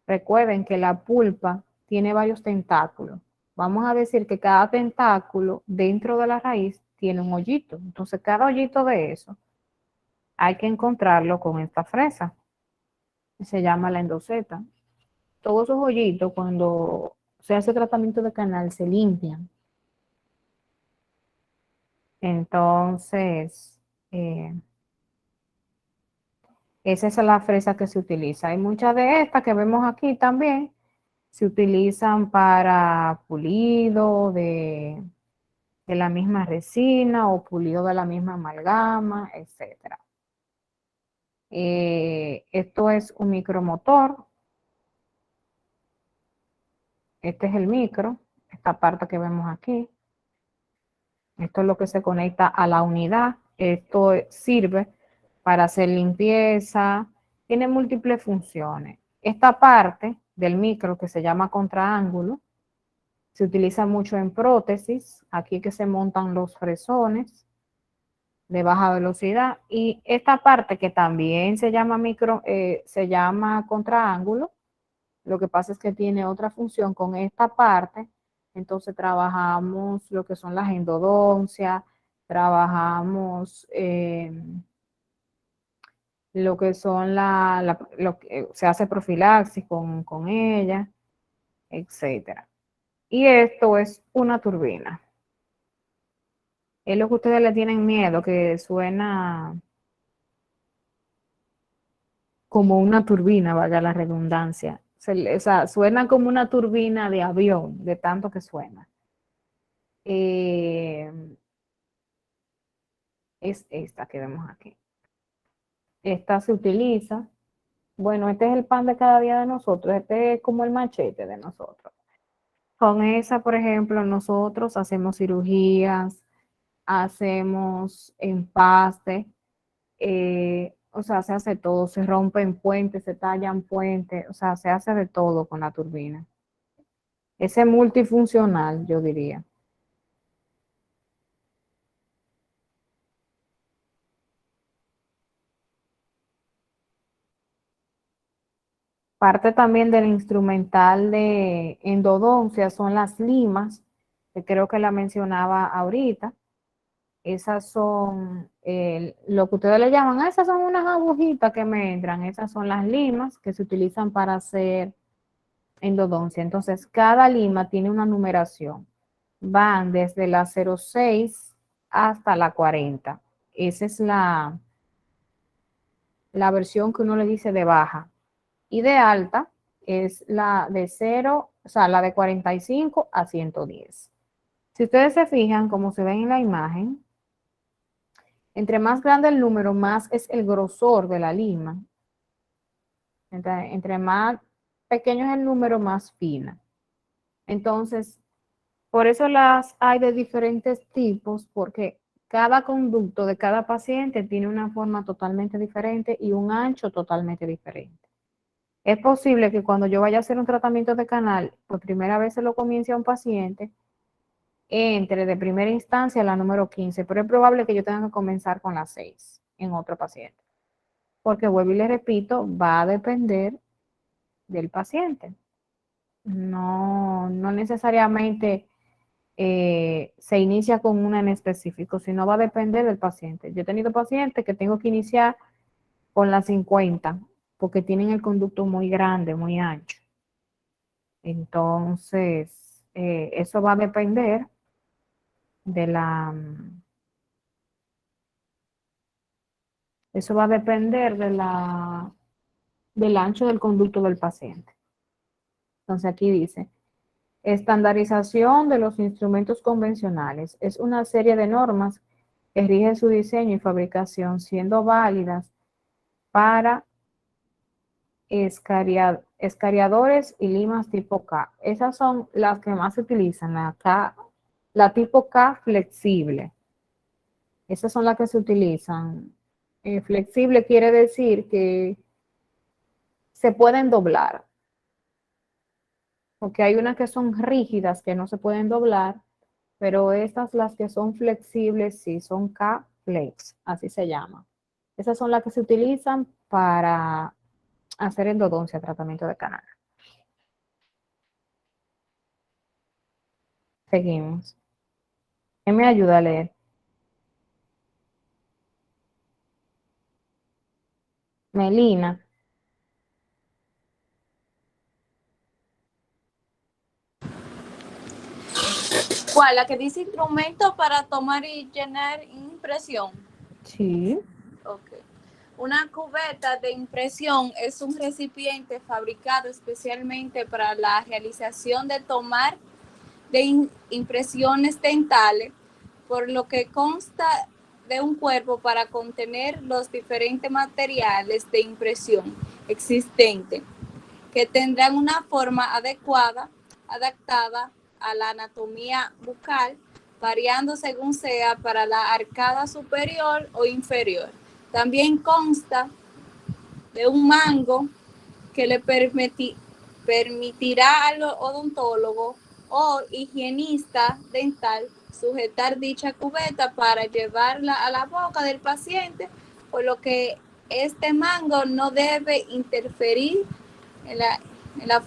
recuerden que la pulpa tiene varios tentáculos. Vamos a decir que cada tentáculo dentro de la raíz tiene un hoyito. Entonces, cada hoyito de eso hay que encontrarlo con esta fresa. Se llama la endoseta. Todos esos hoyitos, cuando se hace tratamiento de canal, se limpian. Entonces, esa es la fresa que se utiliza. Hay muchas de estas que vemos aquí también. Se utilizan para pulido de la misma resina o pulido de la misma amalgama, etc. Esto es un micromotor. Este es el micro, esta parte que vemos aquí. Esto es lo que se conecta a la unidad. Esto sirve para hacer limpieza. Tiene múltiples funciones. Esta parte del micro que se llama contraángulo se utiliza mucho en prótesis. Aquí que se montan los fresones de baja velocidad. Y esta parte que también se llama se llama contraángulo. Lo que pasa es que tiene otra función con esta parte. Entonces trabajamos lo que son las endodoncias, trabajamos lo que son lo que se hace profilaxis con ella, etcétera. Y esto es una turbina. Es lo que ustedes le tienen miedo, que suena como una turbina, vaya la redundancia. O sea, suena como una turbina de avión, de tanto que suena. Es esta que vemos aquí. Esta se utiliza. Bueno, este es el pan de cada día de nosotros. Este es como el machete de nosotros. Con esa, por ejemplo, nosotros hacemos cirugías, hacemos empaste, o sea, se hace todo, se rompen puentes, se tallan puentes, o sea, se hace de todo con la turbina. Ese es multifuncional, yo diría. Parte también del instrumental de endodoncia son las limas, que creo que la mencionaba ahorita. Esas son lo que ustedes le llaman, esas son unas agujitas que me entran, esas son las limas que se utilizan para hacer endodoncia. Entonces, cada lima tiene una numeración. Van desde la 06 hasta la 40. Esa es la versión que uno le dice de baja. Y de alta es la de 0, o sea, la de 45 a 110. Si ustedes se fijan, como se ve en la imagen, entre más grande el número, más es el grosor de la lima. Entre más pequeño es el número, más fina. Entonces, por eso las hay de diferentes tipos, porque cada conducto de cada paciente tiene una forma totalmente diferente y un ancho totalmente diferente. Es posible que cuando yo vaya a hacer un tratamiento de canal, por primera vez se lo comience a un paciente, entre de primera instancia la número 15, pero es probable que yo tenga que comenzar con la 6 en otro paciente. Porque vuelvo y le repito, va a depender del paciente. No necesariamente se inicia con una en específico, sino va a depender del paciente. Yo he tenido pacientes que tengo que iniciar con la 50, porque tienen el conducto muy grande, muy ancho. Entonces, eso va a depender de del ancho del conducto del paciente. Entonces aquí dice, estandarización de los instrumentos convencionales. Es una serie de normas que rigen su diseño y fabricación, siendo válidas para escariadores y limas tipo K. Esas son las que más se utilizan, la tipo K flexible. Esas son las que se utilizan. Flexible quiere decir que se pueden doblar, porque hay unas que son rígidas que no se pueden doblar, pero estas, las que son flexibles, sí, son K-Flex, así se llama. Esas son las que se utilizan para hacer endodoncia, tratamiento de canal. Seguimos. ¿Quién me ayuda a leer? Melina. ¿Cuál? La que dice instrumento para tomar y llenar impresión. Sí. Ok. Una cubeta de impresión es un recipiente fabricado especialmente para la realización de tomar de impresiones dentales, por lo que consta de un cuerpo para contener los diferentes materiales de impresión existentes, que tendrán una forma adecuada, adaptada a la anatomía bucal, variando según sea para la arcada superior o inferior. También consta de un mango que le permitirá al odontólogo o higienista dental sujetar dicha cubeta para llevarla a la boca del paciente, por lo que este mango no debe interferir en la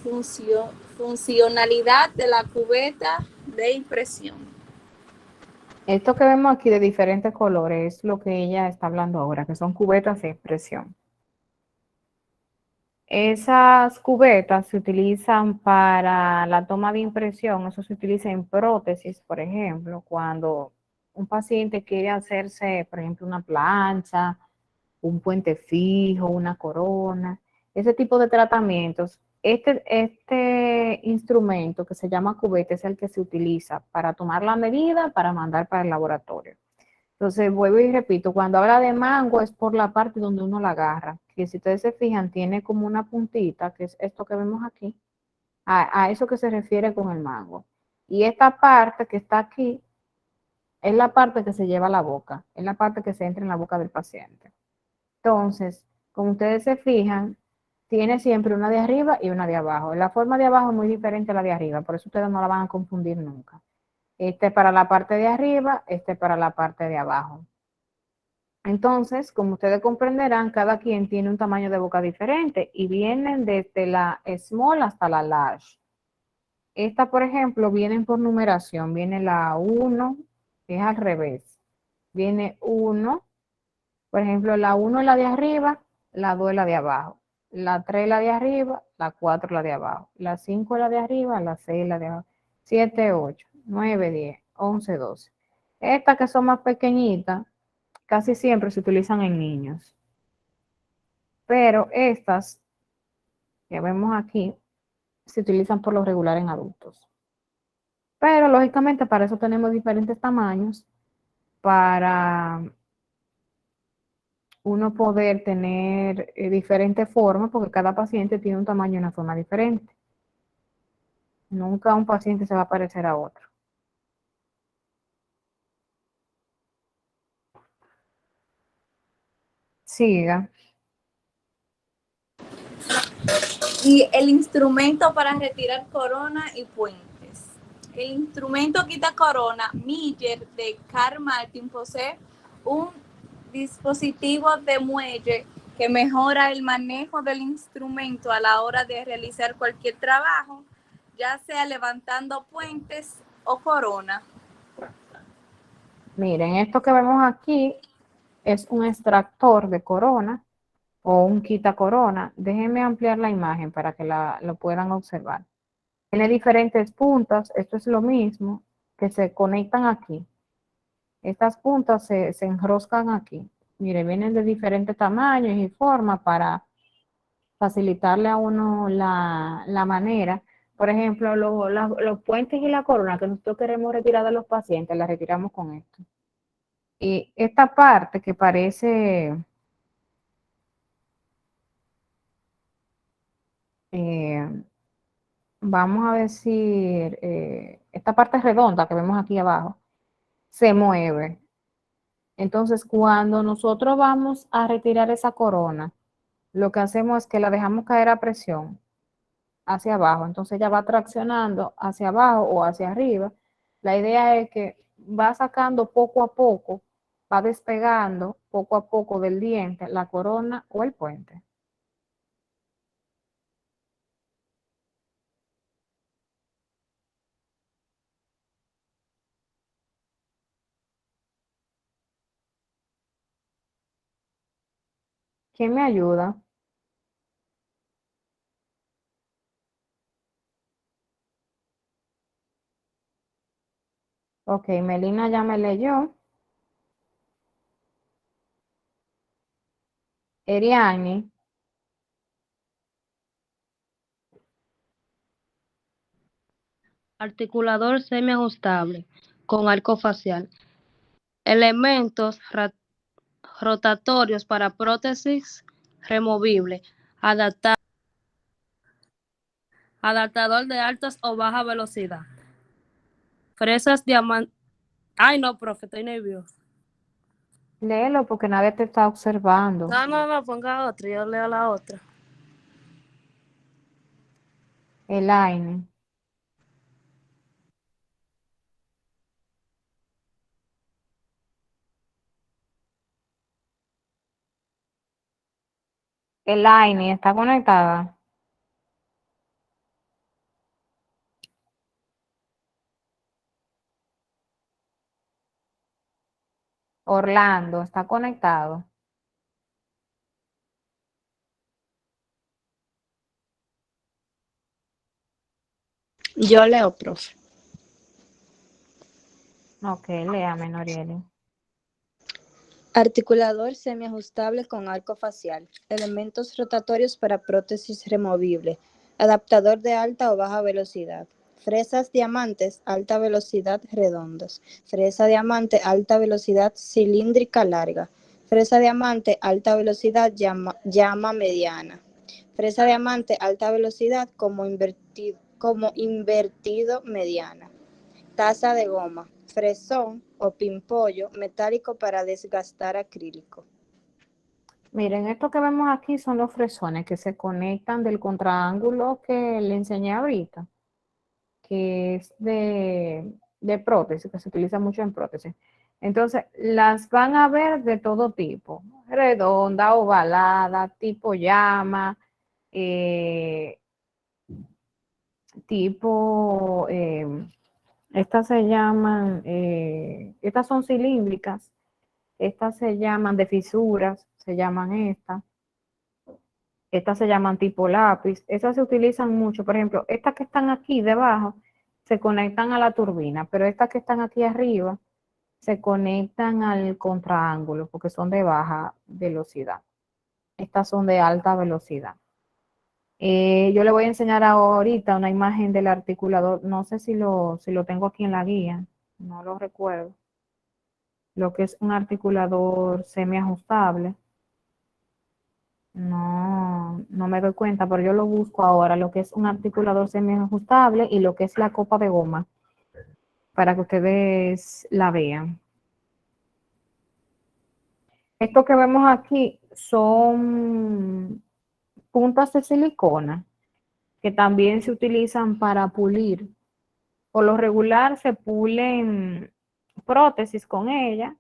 funcionalidad de la cubeta de impresión. Esto que vemos aquí de diferentes colores es lo que ella está hablando ahora, que son cubetas de impresión. Esas cubetas se utilizan para la toma de impresión, eso se utiliza en prótesis, por ejemplo, cuando un paciente quiere hacerse, por ejemplo, una plancha, un puente fijo, una corona, ese tipo de tratamientos. Este instrumento que se llama cubeta es el que se utiliza para tomar la medida para mandar para el laboratorio. Entonces, vuelvo y repito, cuando habla de mango es por la parte donde uno la agarra, que si ustedes se fijan tiene como una puntita, que es esto que vemos aquí, a eso que se refiere con el mango. Y esta parte que está aquí es la parte que se lleva a la boca, es la parte que se entra en la boca del paciente. Entonces, como ustedes se fijan, tiene siempre una de arriba y una de abajo. La forma de abajo es muy diferente a la de arriba, por eso ustedes no la van a confundir nunca. Este para la parte de arriba, este para la parte de abajo. Entonces, como ustedes comprenderán, cada quien tiene un tamaño de boca diferente y vienen desde la small hasta la large. Esta, por ejemplo, vienen por numeración. Viene la 1, es al revés. Viene 1, por ejemplo, la 1 es la de arriba, la 2 es la de abajo. La 3 es la de arriba, la 4 es la de abajo. La 5 es la de arriba, la 6 es la de abajo. 7, 8, 9, 10, 11, 12. Estas que son más pequeñitas, casi siempre se utilizan en niños. Pero estas que vemos aquí se utilizan por lo regular en adultos. Pero lógicamente para eso tenemos diferentes tamaños para uno poder tener diferentes formas, porque cada paciente tiene un tamaño y una forma diferente. Nunca un paciente se va a parecer a otro. Siga. Y el instrumento para retirar corona y puentes. El instrumento quita corona Miller de Carl Martin posee un dispositivo de muelle que mejora el manejo del instrumento a la hora de realizar cualquier trabajo, ya sea levantando puentes o corona. Miren, esto que vemos aquí es un extractor de corona o un quita corona. Déjenme ampliar la imagen para que lo puedan observar. Tiene diferentes puntas, esto es lo mismo, que se conectan aquí. Estas puntas se enroscan aquí. Mire, vienen de diferentes tamaños y formas para facilitarle a uno la manera. Por ejemplo, los puentes y la corona que nosotros queremos retirar de los pacientes, la retiramos con esto. Y esta parte que parece vamos a decir, esta parte redonda que vemos aquí abajo, se mueve. Entonces, cuando nosotros vamos a retirar esa corona, lo que hacemos es que la dejamos caer a presión hacia abajo. Entonces, ella va traccionando hacia abajo o hacia arriba. La idea es que va sacando poco a poco, va despegando poco a poco del diente la corona o el puente. ¿Quién me ayuda? Ok, Melina ya me leyó. Eriani, Articulador semiajustable con arco facial. Elementos rotatorios para prótesis removible. Adaptador de altas o baja velocidad. Fresas diamante. Ay, no, profe, estoy nervioso. léelo porque nadie te está observando. No, ponga otra, yo leo la otra. Elaine. Elaine, ¿está conectada? Orlando, ¿está conectado? Yo leo, profe. Ok, léame, Norieli. Articulador semiajustable con arco facial. Elementos rotatorios para prótesis removible. Adaptador de alta o baja velocidad. Fresas diamantes, alta velocidad redondas. Fresa diamante, alta velocidad cilíndrica larga. Fresa diamante, alta velocidad llama mediana. Fresa diamante, alta velocidad como invertido mediana. Taza de goma, fresón o pimpollo metálico para desgastar acrílico. Miren, esto que vemos aquí son los fresones que se conectan del contraángulo que le enseñé ahorita, que es de prótesis, que se utiliza mucho en prótesis. Entonces, las van a ver de todo tipo, redonda, ovalada, tipo llama, tipo, estas se llaman, estas son cilíndricas, estas se llaman de fisuras, se llaman estas. Estas se llaman tipo lápiz. Esas se utilizan mucho. Por ejemplo, estas que están aquí debajo se conectan a la turbina, pero estas que están aquí arriba se conectan al contraángulo porque son de baja velocidad. Estas son de alta velocidad. Yo le voy a enseñar ahorita una imagen del articulador. No sé si lo tengo aquí en la guía. No lo recuerdo. Lo que es un articulador semiajustable. No me doy cuenta, pero yo lo busco ahora, lo que es un articulador semiajustable y lo que es la copa de goma, para que ustedes la vean. Esto que vemos aquí son puntas de silicona que también se utilizan para pulir. Por lo regular se pulen prótesis con ella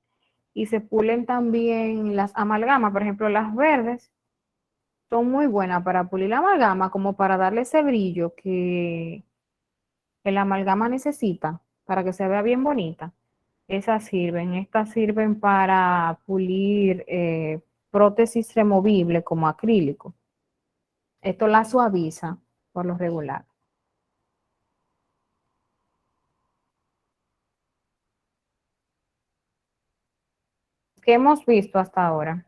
y se pulen también las amalgamas, por ejemplo, las verdes. Son muy buenas para pulir la amalgama, como para darle ese brillo que la amalgama necesita para que se vea bien bonita. Esas sirven. Estas sirven para pulir prótesis removible como acrílico. Esto la suaviza por lo regular. ¿Qué hemos visto hasta ahora?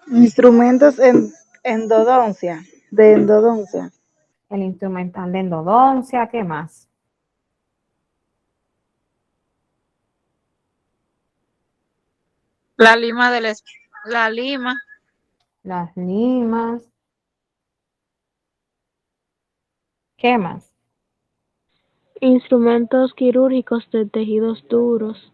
Instrumentos en endodoncia, de endodoncia. El instrumental de endodoncia, ¿qué más? La lima la lima, Las limas. ¿Qué más? Instrumentos quirúrgicos de tejidos duros.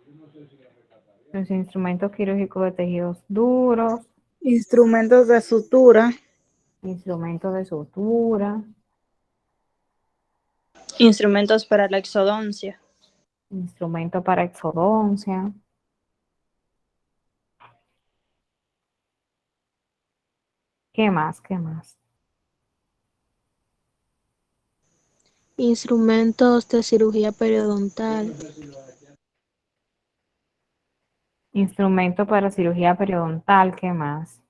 Los instrumentos quirúrgicos de tejidos duros. Instrumentos de sutura. Instrumentos de sutura. Instrumentos para la exodoncia. Instrumento para exodoncia. ¿Qué más? ¿Qué más? Instrumentos de cirugía periodontal. Instrumento para cirugía periodontal. ¿Qué más?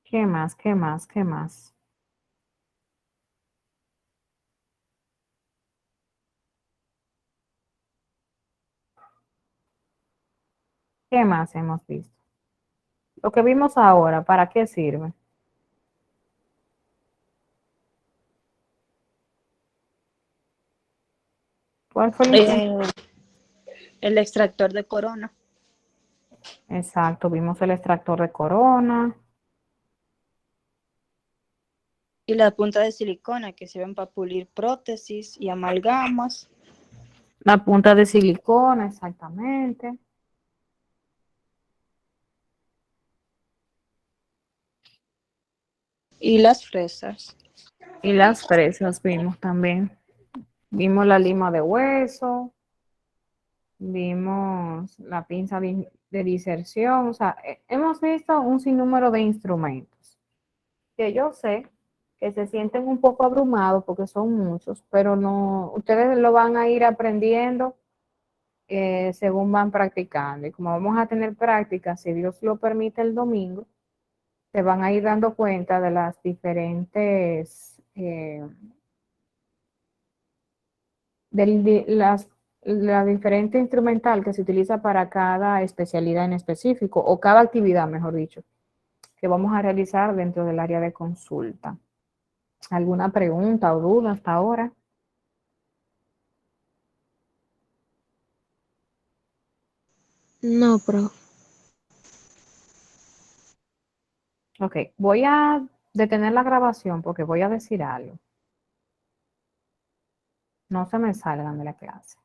¿Qué más? ¿Qué más? ¿Qué más? ¿Qué más hemos visto? Lo que vimos ahora, ¿para qué sirve? ¿Cuál fue el instrumento? El extractor de corona. Exacto, vimos el extractor de corona. Y la punta de silicona que sirven para pulir prótesis y amalgamas. La punta de silicona, exactamente. Y las fresas. Y las fresas vimos también. Vimos la lima de hueso. vimos la pinza de diserción, o sea, hemos visto un sinnúmero de instrumentos que yo sé que se sienten un poco abrumados porque son muchos, pero no, ustedes lo van a ir aprendiendo según van practicando. Y como vamos a tener práctica, si Dios lo permite el domingo, se van a ir dando cuenta de las diferentes, la diferente instrumental que se utiliza para cada especialidad en específico, o cada actividad, mejor dicho, que vamos a realizar dentro del área de consulta. ¿Alguna pregunta o duda hasta ahora? No, profe. Ok, voy a detener la grabación porque voy a decir algo. No se me salgan de la clase.